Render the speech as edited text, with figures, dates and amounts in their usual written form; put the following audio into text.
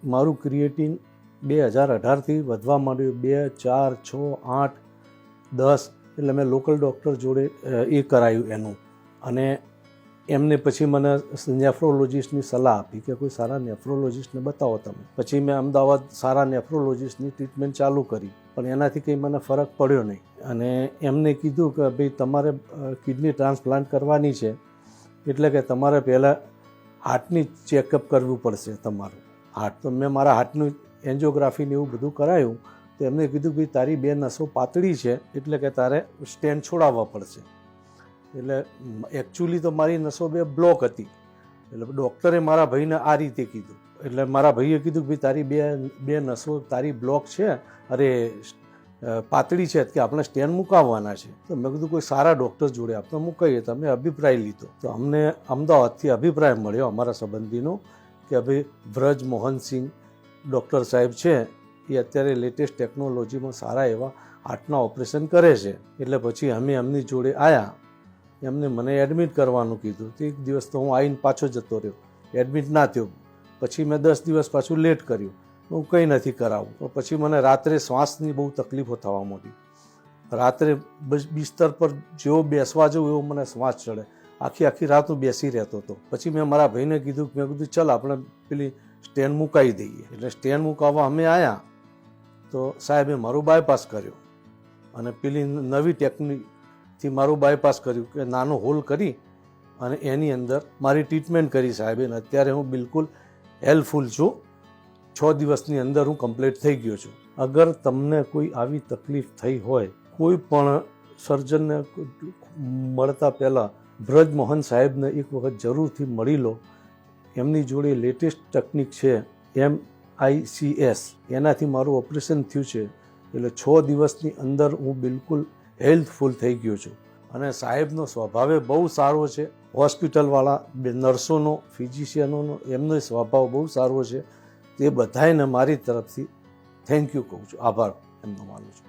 મારું ક્રિએટિન 2018થી વધવા માંડ્યું. 2, 4, 6, 8, 10 એટલે મેં લોકલ ડૉક્ટર જોડે એ કરાયું એનું. અને એમને પછી મને નેફ્રોલોજિસ્ટની સલાહ આપી કે કોઈ સારા નેફ્રોલોજિસ્ટને બતાવો તમે. પછી મેં અમદાવાદ સારા નેફ્રોલોજિસ્ટની ટ્રીટમેન્ટ ચાલુ કરી, પણ એનાથી કંઈ મને ફરક પડ્યો નહીં. અને એમને કીધું કે ભાઈ તમારે કિડની ટ્રાન્સપ્લાન્ટ કરવાની છે, એટલે કે તમારે પહેલાં હાર્ટની ચેકઅપ કરવું પડશે તમારું હાર્ટ. તો મેં મારા હાર્ટનું એન્જિયોગ્રાફીને એવું બધું કરાયું. તો એમને કીધું ભાઈ તારી 2 નસો પાતળી છે, એટલે કે તારે સ્ટેન્ટ છોડાવવા પડશે. એટલે એકચ્યુઅલી તો મારી નસો 2 બ્લોક હતી. એટલે ડૉક્ટરે મારા ભાઈને આ રીતે કીધું. એટલે મારા ભાઈએ કીધું કે ભાઈ તારી બે નસો તારી બ્લોક છે, અરે પાતળી છે, કે આપણે સ્ટેન્ટ મુકાવવાના છે. તો મેં કીધું કોઈ સારા ડૉક્ટર જોડે આપણે મુકાઈએ. તો અમે અભિપ્રાય લીધો. તો અમને અમદાવાદથી અભિપ્રાય મળ્યો અમારા સંબંધીનો કે ભાઈ વ્રજ મોહનસિંહ ડૉક્ટર સાહેબ છે, એ અત્યારે લેટેસ્ટ ટેકનોલોજીમાં સારા એવા હાર્ટના ઓપરેશન કરે છે. એટલે પછી અમે એમની જોડે આવ્યા. એમને મને એડમિટ કરવાનું કીધું. તો એક દિવસ તો હું આવીને પાછો જતો રહ્યો, એડમિટ ના થયો. પછી મેં 10 દિવસ પાછું લેટ કર્યું, હું કંઈ નથી કરાવું. તો પછી મને રાત્રે શ્વાસની બહુ તકલીફો થવા માંડી. રાત્રે બિસ્તર પર જેવો બેસવા જવું એવો મને શ્વાસ ચડે. આખી રાત હું બેસી રહેતો હતો. પછી મેં મારા ભાઈને કીધું, મેં કીધું ચાલ આપણે પેલી સ્ટેન્ટ મુકાવી દઈએ. એટલે સ્ટેન્ટ મુકાવવા અમે આવ્યા તો સાહેબે મારું બાયપાસ કર્યો. અને પેલી નવી ટેકનિકથી મારું બાયપાસ કર્યું કે નાનો હોલ કરી અને એની અંદર મારી ટ્રીટમેન્ટ કરી સાહેબે. અત્યારે હું બિલકુલ હેલ્પફુલ છું. 6 દિવસની અંદર હું કમ્પ્લીટ થઈ ગયો છું. અગર તમને કોઈ આવી તકલીફ થઈ હોય, કોઈ પણ સર્જનને મળતા પહેલાં વ્રજ મોહન સાહેબને એક વખત જરૂરથી મળી લો. એમની જોડે લેટેસ્ટ ટેકનિક છે MICS, એનાથી મારું ઓપરેશન થયું છે. એટલે 6 દિવસની અંદર હું બિલકુલ હેલ્થફુલ થઈ ગયો છું. અને સાહેબનો સ્વભાવે બહુ સારો છે. હોસ્પિટલવાળા નર્સોનો, ફિઝિશિયનોનો એમનો સ્વભાવ બહુ સારો છે. તે બધાને મારી તરફથી થેન્ક યુ કહું છું, આભાર એમનો માનું છું.